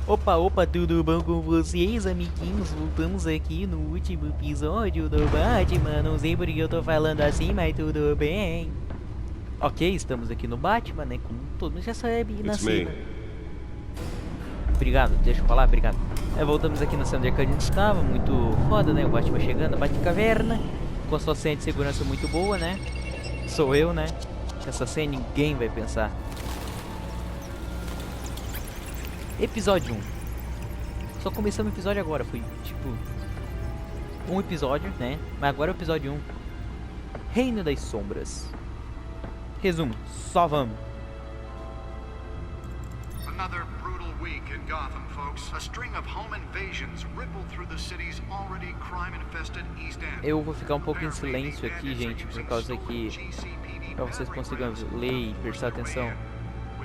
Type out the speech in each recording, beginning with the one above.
Opa, opa, tudo bom com vocês, amiguinhos? Voltamos aqui no último episódio do Batman. Não sei porque eu tô falando assim, mas tudo bem. Ok, estamos aqui no Batman, né? Como todo mundo já sabe, na It's cena. me. Obrigado, deixa eu falar, obrigado. Voltamos aqui na cena que a gente estava, muito foda, né? O Batman chegando, a Batcaverna, com a sua senha de segurança muito boa, né? Sou eu, né? Essa senha ninguém vai pensar. Episódio 1. Só começamos o episódio agora, foi tipo um episódio, né? Mas agora é o episódio 1. Reino das Sombras. Resumo, só vamos. Another brutal week in Gotham, folks. A string of home invasions rippled through the city's already crime-infested East End. Eu vou ficar um pouco em silêncio aqui, gente, por causa que pra vocês consigam ler e prestar atenção.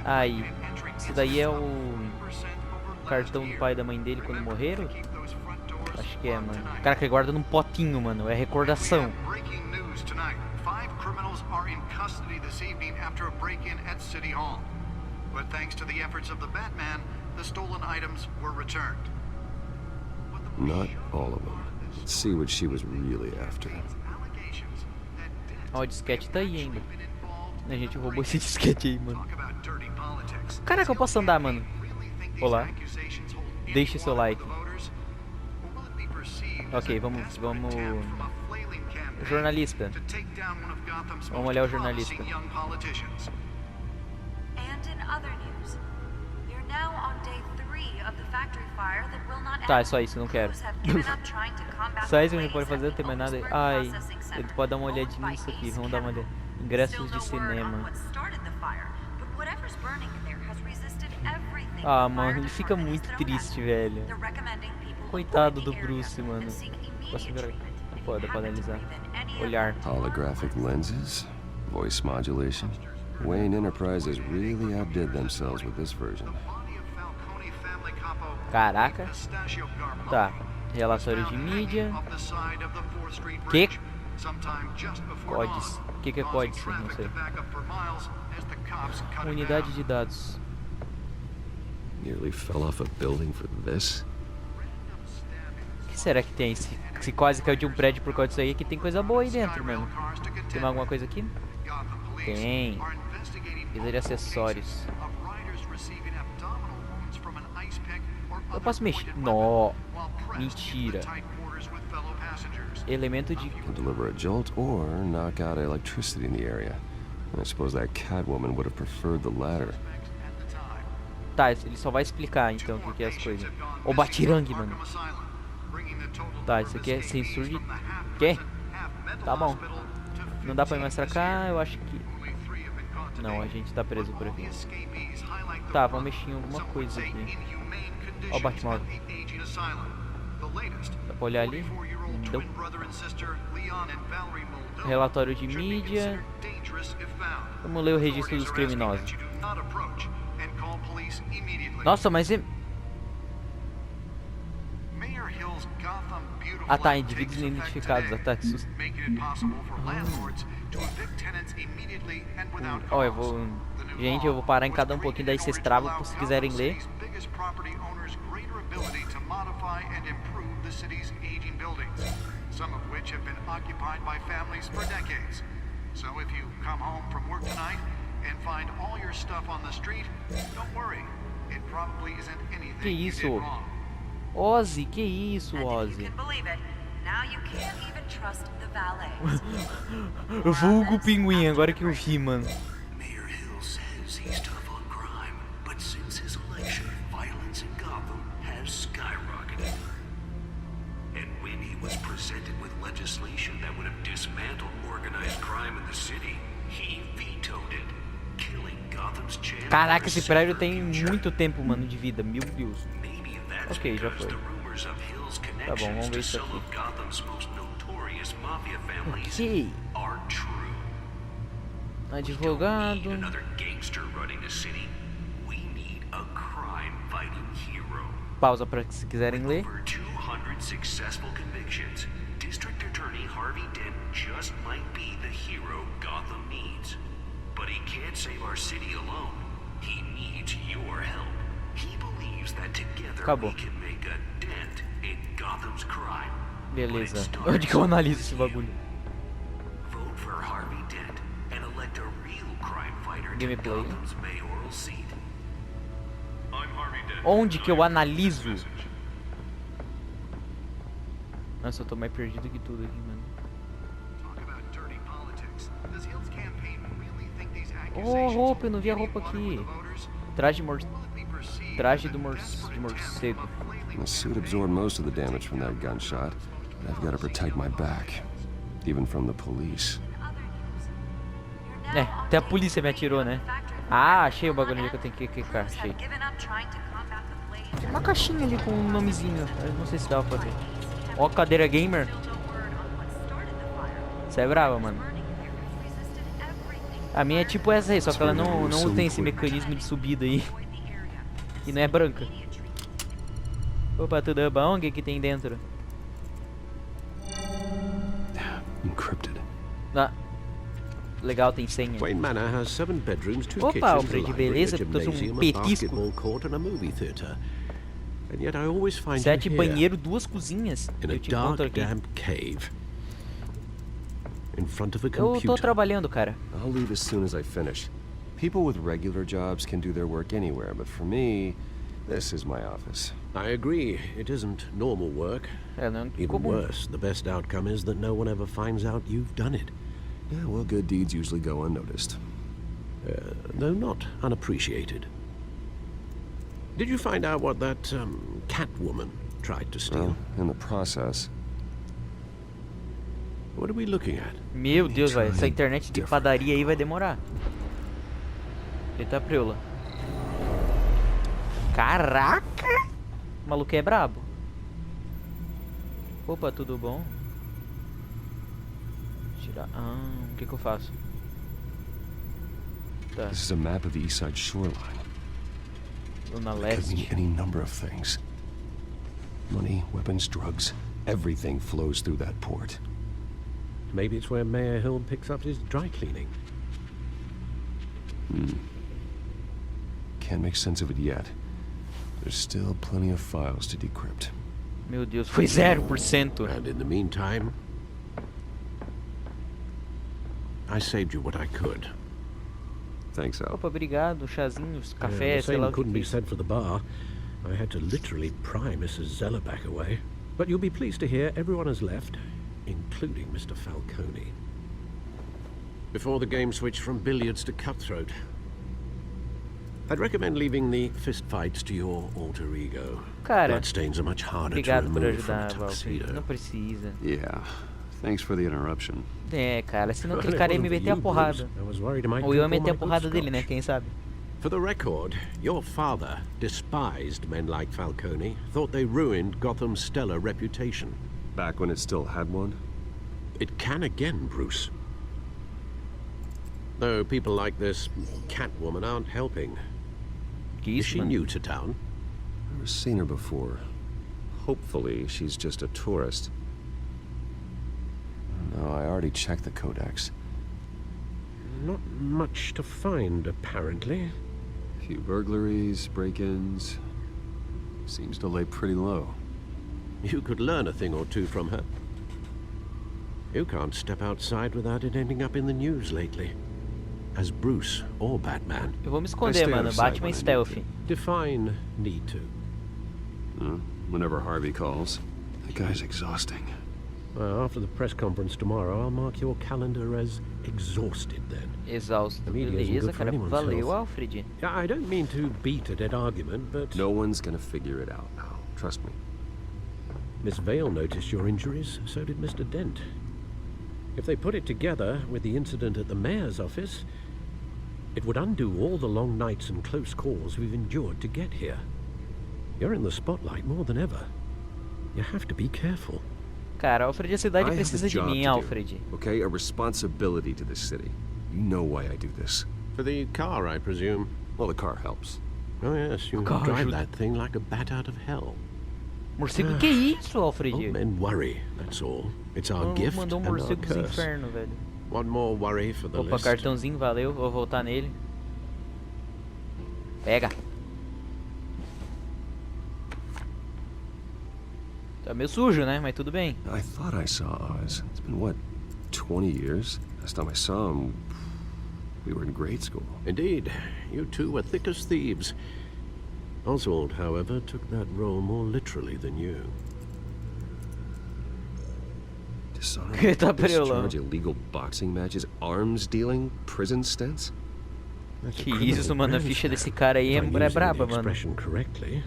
Aí, isso daí é o cartão do pai e da mãe dele quando morreram? Acho que é, mano. O cara que guarda num potinho, mano. É recordação. Breaking news tonight. 5 criminals are in custody this evening after a break-in at City Hall. But thanks to the efforts of the Batman, the stolen items were returned. Not all of them. Let's see what she was really after. Ó, o disquete tá aí ainda. A gente roubou esse disquete aí, mano. Caraca, eu posso andar, mano. Olá. Deixe seu like. Ok, vamos... Jornalista. Vamos olhar o jornalista. Tá, é só isso, não quero. Só isso que a gente pode fazer, não tem mais nada. Ai, ele pode dar uma olhadinha nisso aqui, vamos dar uma olhada. Ingressos de cinema. Ah, mano, ele fica muito triste, velho. Coitado do Bruce, mano. Posso ver? Pode analisar. Olhar. Holographic lenses, voice modulation. Wayne Enterprises really outdid themselves with this version. Caraca. Tá. Relatório de mídia. Que? Codes. O que é códice? Não sei. Unidade de dados. Nearly fell off a building for this. O que será que tem? Se quase caiu de um prédio por causa disso aí, que tem coisa boa aí dentro, mano. Tem mais alguma coisa aqui? Tem. Precisa de acessórios. Eu posso mexer? Não. Mentira. Elemento de... Can deliver a jolt or knock out electricity in the area. I suppose that Catwoman would have preferred the latter. Tá, ele só vai explicar então o que é as coisas. Ô, batirangue, mano. Tá, isso aqui é sensor de... Quê? Tá bom. Não dá pra ir mais pra cá, eu acho que... Não, a gente tá preso por aqui. Tá, vamos mexer em alguma coisa aqui. Ó o Batmóvel. Dá pra olhar ali? Não. Relatório de mídia. Vamos ler o registro dos criminosos. Nossa, mas é... Ah tá, indivíduos identificados, ataques. Ó, eu vou... Gente, eu vou parar em cada um pouquinho, daí vocês travam se quiserem ler. Que isso? Ozzy, que isso, Ozzy? Vulgo pinguim, agora que eu vi, mano. Mayor Hill says he's tough on crime, but since his election, violence in Gotham has skyrocketed. And when he was presented with legislation that would have dismantled organized crime in the city, he vetoed it, killing Gotham's chance. Caraca, esse prédio tem muito tempo, mano, de vida, meu Deus. Ok, já foi. Tá bom, vamos ver isso aqui. Ok. Advogado. Pausa para se quiserem ler. District Attorney Harvey Dent just might be the hero Gotham needs. But he can't save our city alone. He needs your help. He believes that together Acabou. we can make a dent in Gotham's crime. Beleza. Onde que eu analiso esse bagulho? Vote for Harvey Dent and elect a real crime fighter to Gameplay. Gotham's mayoral seat. Onde que eu analiso? Nossa, eu tô mais perdido que tudo aqui, mano. Talk about dirty politics. Does Hill's campaign really think these Oh, accusations roupa, eu não vi a will roupa really bother aqui. with the voters? Traje Will it be perceived Traje as de a desperate morcego. attempt of flailing The suit absorbed most of the damage from that gunshot, but I've got to protect my back, even from the police. É, até a polícia me atirou, né? Ah, achei o bagulho ali que eu tenho que clicar, achei. Tem uma caixinha ali com um nomezinho, eu não sei se dá pra ver. Ó, cadeira gamer. Você é brava, mano. A minha é tipo essa aí, só que ela não tem esse mecanismo de subida aí. E não é branca. Opa, tudo bom? O que que tem dentro? Encrypted. Ah, legal, tem senha. Wayne Manor has 7 bedrooms, 2 Opa, kitchens, a Alfred, library, a beleza? Trouxe gymnasium, a petisco. basketball court and a movie theater. And yet I always find 7 you here banheiro, 2 cozinhas. in a Eu te encontro dark, aqui. damp cave. In front of a Eu tô computer. trabalhando, cara. I'll leave as soon as I finish. People with regular jobs can do their work anywhere, but for me, this is my office. I agree, it isn't normal work. É, não é Even comum. worse, the best outcome is that no one ever finds out you've done it. Yeah, well, good deeds usually go unnoticed. Though not unappreciated. Did you find out what that cat woman tried to steal? Well, in the process, What are we looking at? Meu Deus, velho. Essa internet de padaria aí vai demorar. Eita preula. Caraca! O maluco é brabo. Opa, tudo bom? Tirar. Ah, o que que eu faço? Tá, this is a map of the East Side shoreline. Zona It could mean Leste. any number of things. Money, weapons, drugs, everything flows through that port. Maybe it's where Mayor Hill picks up his dry cleaning. Can't make sense of it yet. There's still plenty of files to decrypt. Meu Deus, foi 0%. And in the meantime, I saved you what I could. Thanks, Al. Opa, obrigado. Chazinhos, café, the sei lá same o que couldn't be que. said for the bar. I had to literally pry Mrs. Zeller back away. But you'll be pleased to hear everyone has left, including Mr. Falcone. Before the game switched from billiards to cutthroat. I'd recommend leaving the fistfights to your alter ego. Cara, Bloodstains are much harder to obrigado por remove from a ajudar, Valkyrie. Não tuxedo. precisa. Yeah. Thanks for the interruption. É, cara, senão Well, aquele it cara ia wasn't me for meter a you, porrada. Bruce. I was worried it might Ou eu ia drink all meter a my good porrada dele, né? scotch. Quem sabe? For the record, your father despised men like Falcone, thought they ruined Gotham's stellar reputation. Back when it still had one? It can again, Bruce. Though people like this Catwoman aren't helping. Que Is isso, she mano? new to town? Never seen her before. Hopefully, she's just a tourist. No, I already checked the codex. Not much to find, apparently. A few burglaries, break-ins. Seems to lay pretty low. You could learn a thing or two from her. You can't step outside without it ending up in the news lately. As Bruce or Batman. Eu vou me I esconder, stay out mano. of sight Batman when I need stealth. to. Define need to. Whenever Harvey calls. That guy's exhausting. Well, after the press conference tomorrow, I'll mark your calendar as exhausted then. Exausto. The media isn't Beleza, good for cara. anyone's Valeu, health. Alfred. Yeah, I don't mean to beat a dead argument, but No one's gonna figure it out now. Trust me. Miss Vale noticed your injuries, so did Mr. Dent. If they put it together with the incident at the mayor's office, it would undo all the long nights and close calls we've endured to get here. You're in the spotlight more than ever. You have to be careful. Cara, Alfred, a cidade I have a precisa de job mim, to do, Alfred. okay? A responsibility to this city. You know why I do this. For the car, I presume. Well, the car helps. Oh yes, you Car drive should- that thing like a bat out of hell. Morcego, que isso, Alfred? Old men worry, that's all. It's our Não gift mandou and um our morcego dos curse. infernos, velho. One more worry for the Opa, list. cartãozinho, valeu. Vou voltar nele. Tá meio sujo, né? Mas tudo bem. I thought I saw Oz. It's been, what, 20 years? Last time I saw him, we were in grade school. Indeed, you two were thick as thieves. Oswald, however, took that role more literally than you. Dishonorable Tá discharge, illegal boxing matches, arms dealing, prison stints? That's a Que criminal isso, mano. A ficha grandstand, desse cara aí if é I'm using braba, the mano. expression correctly.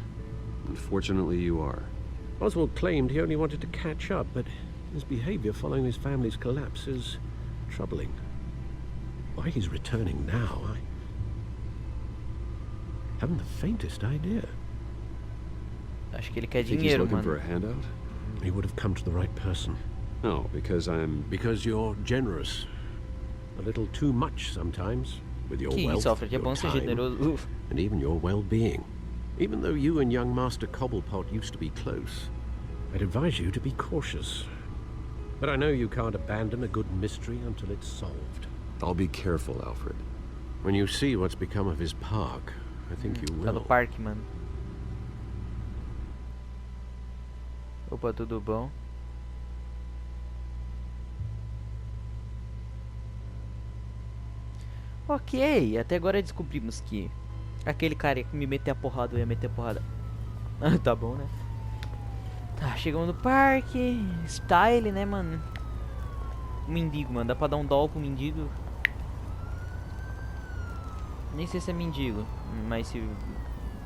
Unfortunately, you are. Oswald claimed he only wanted to catch up, but his behavior following his family's collapse is troubling. Why he's returning now, I haven't the faintest idea. Acho que ele quer Think he's dinheiro, looking for a mano. handout? He would have come to the right person. No, because I'm... Because you're generous. A little too much sometimes, with your Que wealth, isso, Alfred. É your bom ser time, generoso. and even your well-being. Even though you and young Master Cobblepot used to be close, I'd advise you to be cautious. But I know you can't abandon a good mystery until it's solved. I'll be careful, Alfred. When you see what's become of his park, I think you Tá no will. parque, mano. Opa, tudo bom? Ok, até agora descobrimos que aquele cara que me meter a porrada, eu ia meter a porrada. Tá bom, né? Tá, chegamos no parque. Style, né, mano? Mendigo, mano. Dá pra dar um doll pro mendigo. Nem sei se é mendigo, mas se...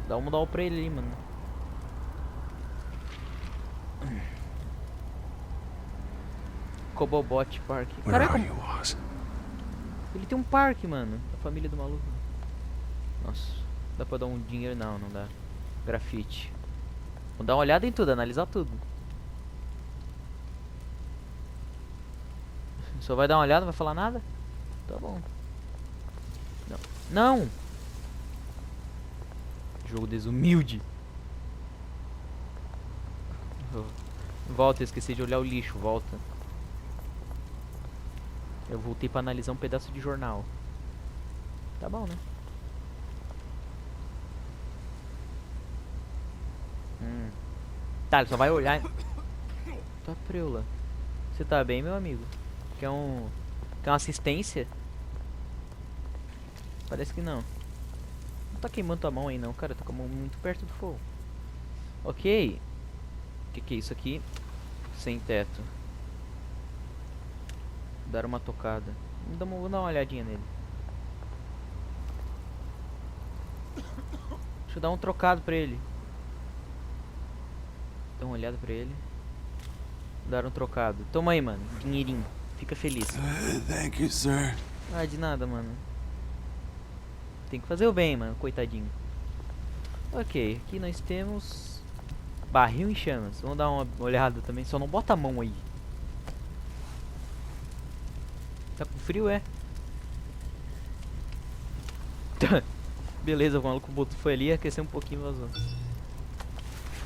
Dá um doll pra ele ali, mano. Cobobot Park. Where Caraca, are you, Oz? ele tem um parque, mano. A família do maluco. Nossa, dá pra dar um dinheiro? Não, não dá. Grafite. Vamos dar uma olhada em tudo, analisar tudo. Só vai dar uma olhada, não vai falar nada? Tá bom. Não. Não! Jogo desumilde. Volta, eu esqueci de olhar o lixo, volta. Eu voltei pra analisar um pedaço de jornal. Tá bom, né? Tá, ele só vai olhar. Tá preula. Você tá bem, meu amigo? Quer uma assistência? Parece que não. Não tá queimando tua mão aí não, cara. Tá com a mão muito perto do fogo. Ok. O que é isso aqui? Sem teto. Dar uma tocada. Vou dar uma olhadinha nele. Deixa eu dar um trocado pra ele. Dá uma olhada pra ele. Dar um trocado. Toma aí, mano. Dinheirinho. Fica feliz. Thank you, sir. Ah, de nada, mano. Tem que fazer o bem, mano. Coitadinho. Ok, aqui nós temos barril em chamas. Vamos dar uma olhada também. Só não bota a mão aí. Tá com frio, é? Beleza, o maluco foi ali, aqueceu um pouquinho e vazou.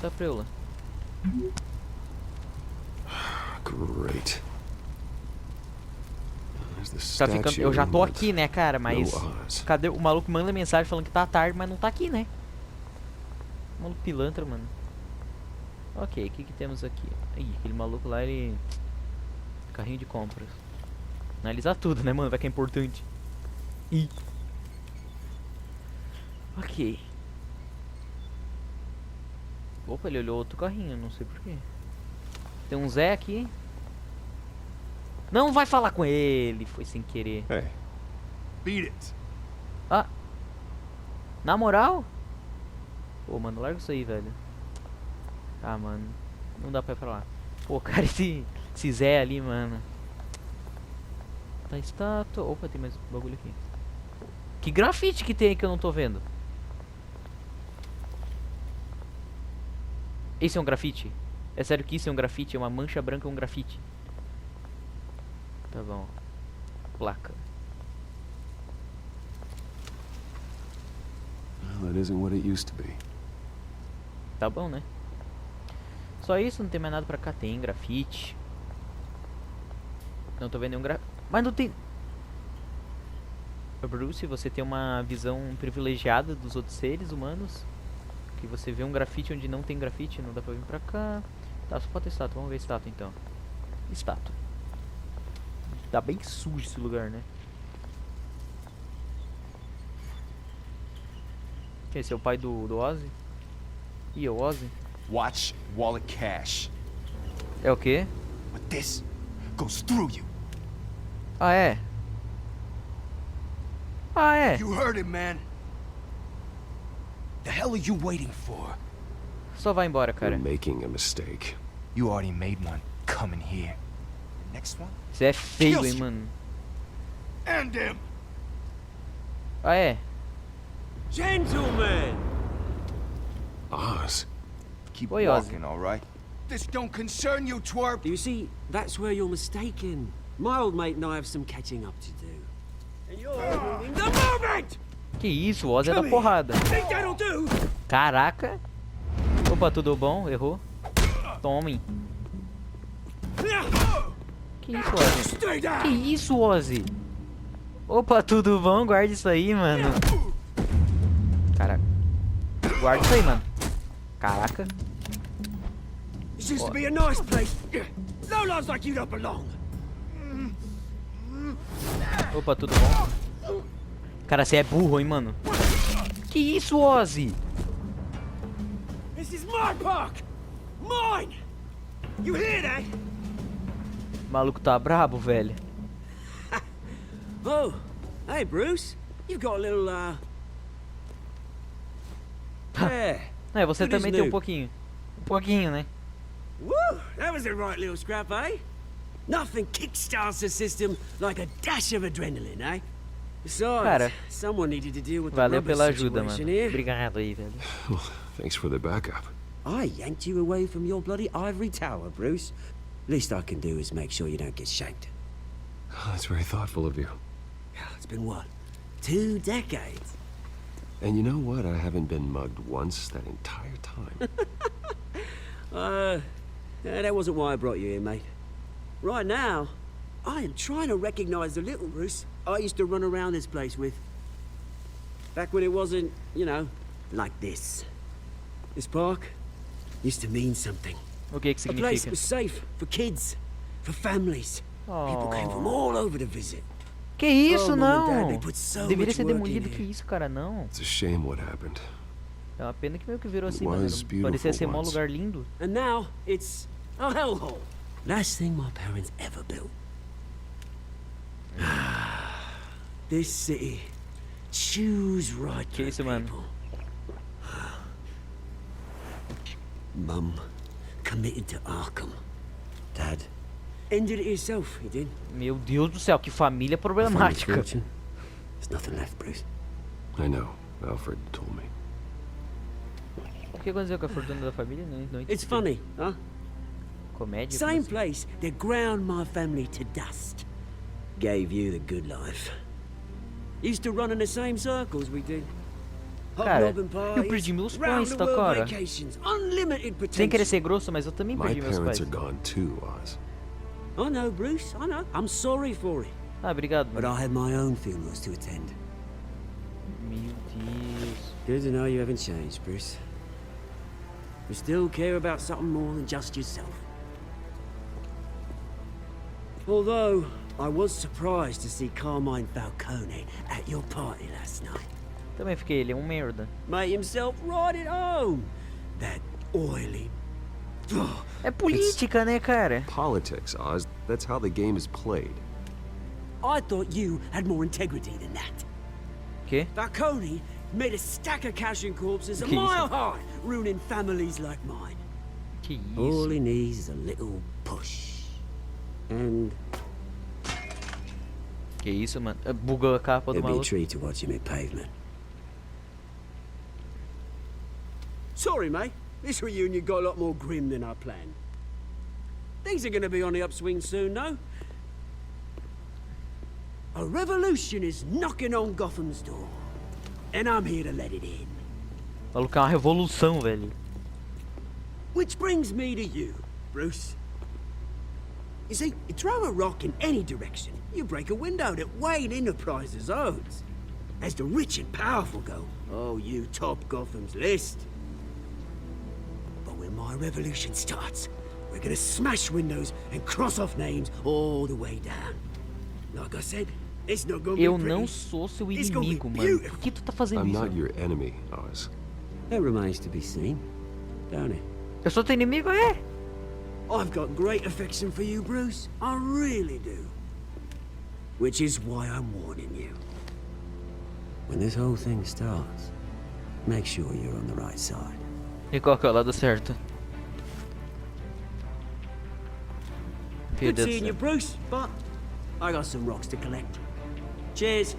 Tá preula. Great. Tá ficando... Eu já tô aqui, né, cara, mas... Cadê? O maluco manda mensagem falando que tá tarde, mas não tá aqui, né? Maluco pilantra, mano. Ok, o que temos aqui? Ih, aquele maluco lá, ele... Carrinho de compras. Analisar tudo, né, mano? Vai que é importante. Ih. Ok. Opa, ele olhou outro carrinho, não sei porquê. Tem um Zé aqui. Não vai falar com ele, foi sem querer. Hey. Beat it. Ah. Na moral? Pô, mano, larga isso aí, velho. Ah, mano. Não dá pra ir pra lá. Pô, cara, esse Zé ali, mano. Tá estátua. Opa, tem mais bagulho aqui. Que grafite que tem que eu não tô vendo? Esse é um grafite? É sério que isso é um grafite? É uma mancha branca, um grafite. Tá bom. Placa. Well, that isn't what it used to be. Tá bom, né? Só isso, não tem mais nada pra cá. Tem grafite. Não tô vendo nenhum grafite. Mas não tem... Bruce, você tem uma visão privilegiada dos outros seres humanos. Que você vê um grafite onde não tem grafite. Não dá pra vir pra cá. Tá, só pode ter estátua. Vamos ver estátua então. Estátua. Tá bem sujo esse lugar, né? Esse é o pai do Ozzy? Ih, é o Ozzy? Watch wallet cash. É o quê? But this goes through you. Ah, é? Ah, é? You heard it, man. The hell are you waiting for? Só vai embora, You're cara. making a mistake. You already made one coming here. Next one? Você é feio, hein, mano. And him. Ah, é? Gentlemen! Oz. Keep Oi, Ozzy. walking, all right? This don't concern you, twerp. You see, that's where you're mistaken. My old mate and I have some catching up to do. And you're ruining the moment! Que isso, o Ozzy é da porrada. Think that'll do? Caraca. Opa, tudo bom? Errou. Tomem. Que isso, Ozzy? Stay down! Que isso, Ozzy? Opa, tudo bom? Guarda isso aí, mano. Caraca. Guarda isso aí, mano. Caraca. This used to be a nice place. No lives like you don't belong. Opa, tudo bom? Cara, você é burro, hein, mano? Que isso, Ozzy? This is my park! Mine! You hear that? O maluco tá brabo, velho. Oh, hey Bruce. You've got a little, yeah. É, você Good as também tem um new. pouquinho. Um pouquinho, né? Woo! That was a right little scrap, eh? Nothing kickstarts the system like a dash of adrenaline, eh? Besides, Cara, someone needed to deal with the valeu rubber pela ajuda, situation mano. here. Obrigado aí, velho. Thanks for the backup. I yanked you away from your bloody ivory tower, Bruce. Least I can do is make sure you don't get shanked. Oh, that's very thoughtful of you. It's been what? 2 decades? And you know what? I haven't been mugged once that entire time. That wasn't why I brought you here, mate. Right now, I am trying to recognize the little Bruce I used to run around this place with. Back when it wasn't, you know, like this. This park used to mean something. O que que A place significa? was safe for kids, for families. People came from Oh. all over to visit. Que isso, Oh, Mom and Dad, não? they put so Deveria much ser work demolido. in Que here. isso, cara, não. It's a shame what happened. É uma pena que meio que virou It assim, mano. was beautiful Parecia ser mó once. lugar lindo. And now it's a hellhole. Last thing my parents ever built. This city chews right Que through isso, mano? people. Mum committed to Arkham. Dad ended it himself, he did. Meu Deus do céu, que família Family problemática. fortune. There's nothing left, Bruce. I know. Alfred told me. O que aconteceu com a fortuna da família? Não entendi. It's funny, huh? Comédia? Same Como assim? place that ground my family to dust. Gave you the good life. Used to run in the same circles we did. Cara, Hobnobbing eu perdi parties, meus round pais, the tá, world cara? vacations, unlimited Sem querer potential. ser grosso, mas eu também My perdi meus parents pais. are gone too, Oz. I know, Bruce, I know. I'm sorry for it. Ah, obrigado, But mano. I had my own funerals to attend. Meu Deus. Good to know you haven't changed, Bruce. You still care about something more than just yourself. Although, I was surprised to see Carmine Falcone at your party last night. Também fiquei, ele é um merda. Made himself right at home. That oily... É política, né, cara? Politics, Oz. That's how the game is played. I thought you had more integrity than that. Que? Falcone made a stack of cash and corpses a Que isso? mile high, ruining families like mine. Que All isso? he needs is a little push. And Que isso, mano? Bugou a capa do it'd be a maluco. treat to watch him hit pavement. Sorry, mate. This reunion got a lot more grim than I planned. Things are gonna be on the upswing soon, though. A revolution is knocking on Gotham's door. And I'm here to let it in. O maluco é uma revolução, velho. Which brings me to you, Bruce. You see, you throw a rock in any direction, you break a window that Wayne Enterprises owns. As the rich and powerful go, oh, you top Gotham's list. But when my revolution starts, We're gonna smash windows and cross off names all the way down. Like I said, it's not gonna be Eu pretty. não sou seu It's gonna be inimigo, mano. beautiful. Por que tu tá fazendo I'm isso? not your enemy, Oz. That remains to be seen, don't it? Eu sou teu inimigo, é? I've got great affection for you, Bruce. I really do. Which is why I'm warning you. When this whole thing starts, make sure you're on the right side. E qual que é o lado certo? Meu Good Deus do seeing you, céu. Bruce, but I got some rocks to collect. Cheers.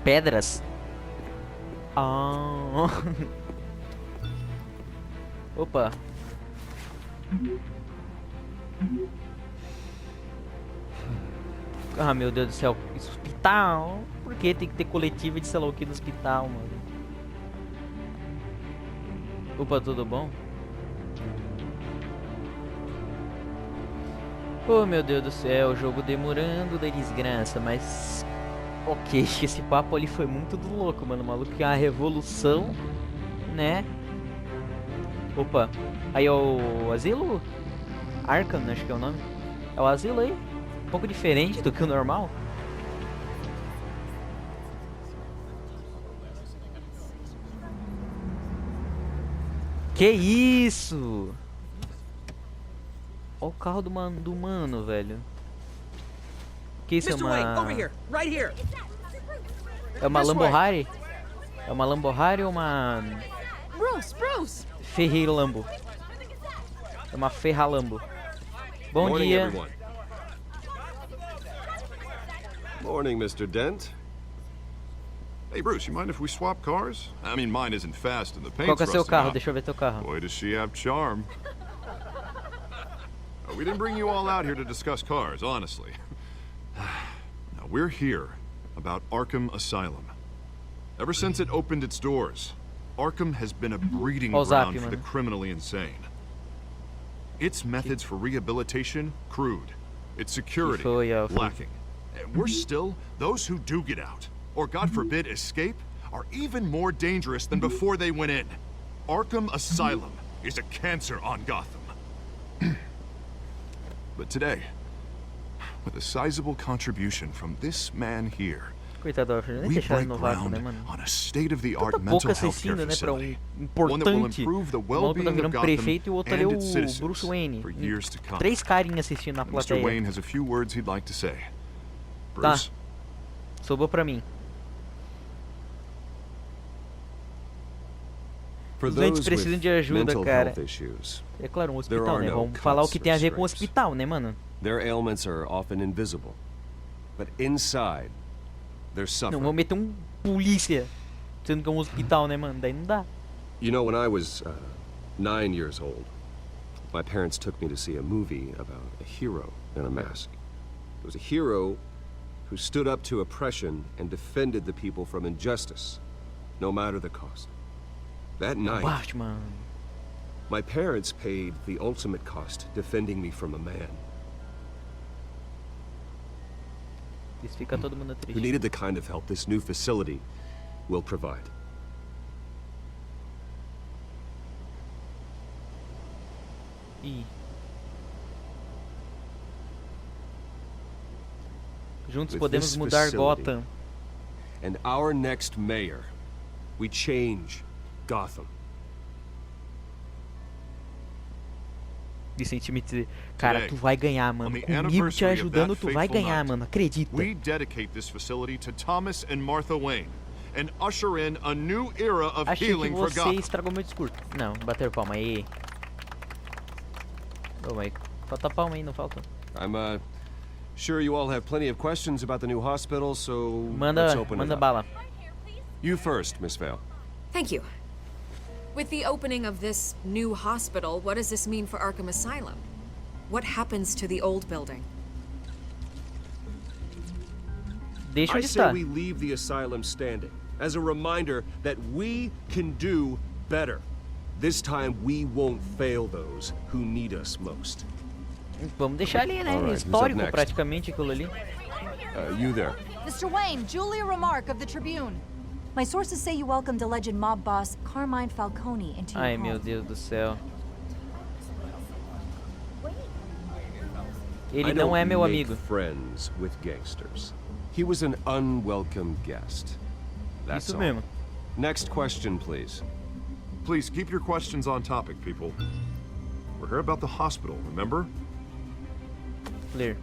Pedras? Ah. Opa. Ah, meu Deus do céu. Hospital? Por que tem que ter coletiva de sei lá o que no hospital, mano? Opa, tudo bom? Oh, meu Deus do céu. O jogo demorando da desgraça, mas... Ok, esse papo ali foi muito do louco, mano. O maluco é uma revolução, né? Opa. Aí é o asilo? Arkham, acho que é o nome. É o asilo aí? Um pouco diferente do que o normal. Que isso? Olha o carro do mano, velho. Que isso é uma... right here. É uma Lamborghini? É uma Lamborghini ou uma... Bruce! Ferreira Lambo? É uma Ferralambo. Bom Morning, dia. everyone. Morning, Mr. Dent. Hey, Bruce, you mind if we swap cars? I mean, mine isn't fast and the Qual paint's que é o seu rusting carro? out. Deixa eu ver teu carro. Boy, does she have charm. We didn't bring you all out here to discuss cars, honestly. Now, we're here about Arkham Asylum. Ever since it opened its doors, Arkham has been a breeding Ó o zap, ground for the mano. criminally insane. Its methods for rehabilitation, crude. Its security, foi, ó, foi. lacking. And worse still, those who do get out, or God forbid escape, are even more dangerous than before they went in. Arkham Asylum is a cancer on Gotham. But today, with a sizable contribution from this man here, Coitado, Alfred, nem we deixaram break no vácuo, né, ground mano? on a state-of-the-art Tanta mental pouco health care assassino, né, pra facility. One that will Importante. improve the O maluco well-being tá of virando Gotham prefeito e o outro ali é and o its citizens Bruce Wayne. for years to come. 3 carinhas assistindo na Mr. plateia. Wayne has a few words he'd like to say. Tá. Bruce, Sobrou pra mim. For Os doentes those precisam with de ajuda, mental cara. health issues, É claro, um There hospital, are né? no Vamos falar o que tem a ver com o cuts or hospital, né, mano? their ailments are often invisible. But inside, they're Não, suffering. vou meter um polícia, sendo que é um hospital, né, mano? Daí não dá. You know, when I was 9 years old, my parents took me to see a movie about a hero in a mask. It was a hero who stood up to oppression and defended the people from injustice, no matter the cost. That night, Batman. my parents paid the ultimate cost defending me from a man Isso fica todo mundo who triste. needed the kind of help this new facility will provide. Ih. Juntos With podemos this mudar facility. Gotham. And our next mayor, we change Gotham. Vicente me dizer, cara, Today, tu vai ganhar, mano. on the Comigo te anniversary of ajudando, that tu vai fateful ganhar, night, mano. Acredita. we dedicate this facility to Thomas and Martha Wayne and usher in a new era of Achei que healing for você Gotham. estragou meu discurso. Não, bater palma aí. Ô, mas falta palma aí, não falta. I'm sure you all have plenty of questions about the new hospital, so let's Manda, open manda it up. bala. You first, Miss Vale. Thank you. With the opening of this new hospital, what does this mean for Arkham Asylum? What happens to the old building? Deixa I onde say está. we leave the asylum standing as a reminder that we can do better. This time we won't fail those who need us most. Vamos deixar ali, né? Alright, who's up Histórico next? praticamente aquilo ali. You there. Mr. Wayne, Julia Remark of the Tribune. My sources say you welcomed alleged mob boss Carmine Falcone into your Ai, home. meu Deus do céu. Ele I não é don't meu make amigo. friends with gangsters. He was an unwelcome guest. That's Isso all. mesmo. Next question, please. Please keep your questions on topic, people. We're here about the hospital, remember? Ler.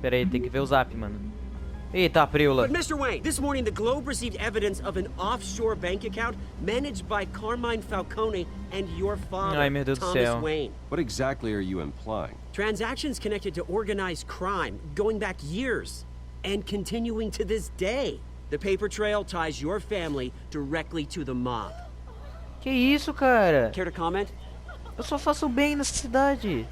Pera aí, tem que ver o zap, mano. Eita, preula. But Mr. Wayne, this morning the Globe received evidence of an offshore bank account managed by Carmine Falcone and your father, Ai, meu Deus do Thomas céu. Wayne. What exactly are you implying? Transactions connected to organized crime going back years and continuing to this day. The paper trail ties your family directly to the mob. Que isso, cara? Care to comment? Eu só faço bem nessa cidade.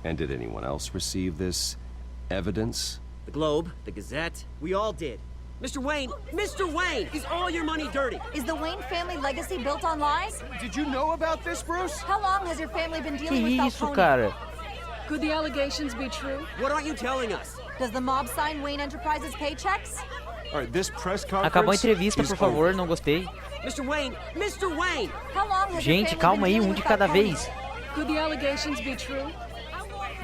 And did anyone else receive this evidence? The Globe, the Gazette, we all did. Mr. Wayne, is all your money dirty? Is the Wayne family legacy built on lies? Did you know about this, Bruce? How long has your family been Que dealing with isso, Falcone? cara? Could the allegations be true? What aren't you telling us? Does the mob sign Wayne Enterprises paychecks? All right, this press conference Acabou a entrevista, is por favor, over. não gostei. Mr. Wayne! How long has your Gente, family calma been aí, dealing um de with cada Falcone? vez. Could the allegations be true?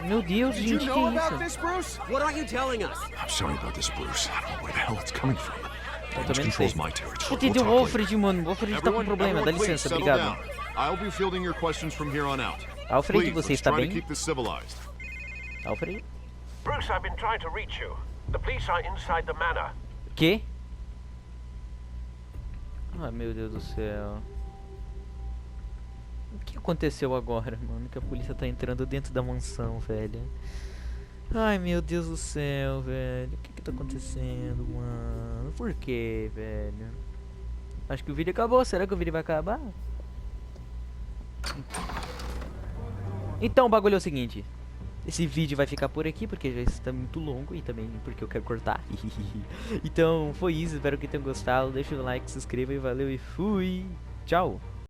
Meu Deus, Did you gente, que know about isso? this, Bruce? What aren't you telling us? I'm sorry about this, Bruce. I don't know where the hell it's coming from. Eu This também não controls sei. my territory. Puta, deu o We'll talk Alfred, mano. O Alfred tá com Everyone, problema, dá everyone, please licença, settle obrigado. down. I'll be fielding your questions from here on out. Alfred, Please, você let's está try to bem? keep this civilized. Alfred? Bruce, I've been trying to reach you. The police are inside the manor. Que? Ai, meu Deus do céu. O que aconteceu agora, mano? Que a polícia tá entrando dentro da mansão, velho. Ai, meu Deus do céu, velho. O que tá acontecendo, mano? Por que, velho? Acho que o vídeo acabou. Será que o vídeo vai acabar? Então, o bagulho é o seguinte. Esse vídeo vai ficar por aqui, porque já está muito longo e também porque eu quero cortar. Então, foi isso. Espero que tenham gostado. Deixa o like, se inscreva e valeu e fui. Tchau.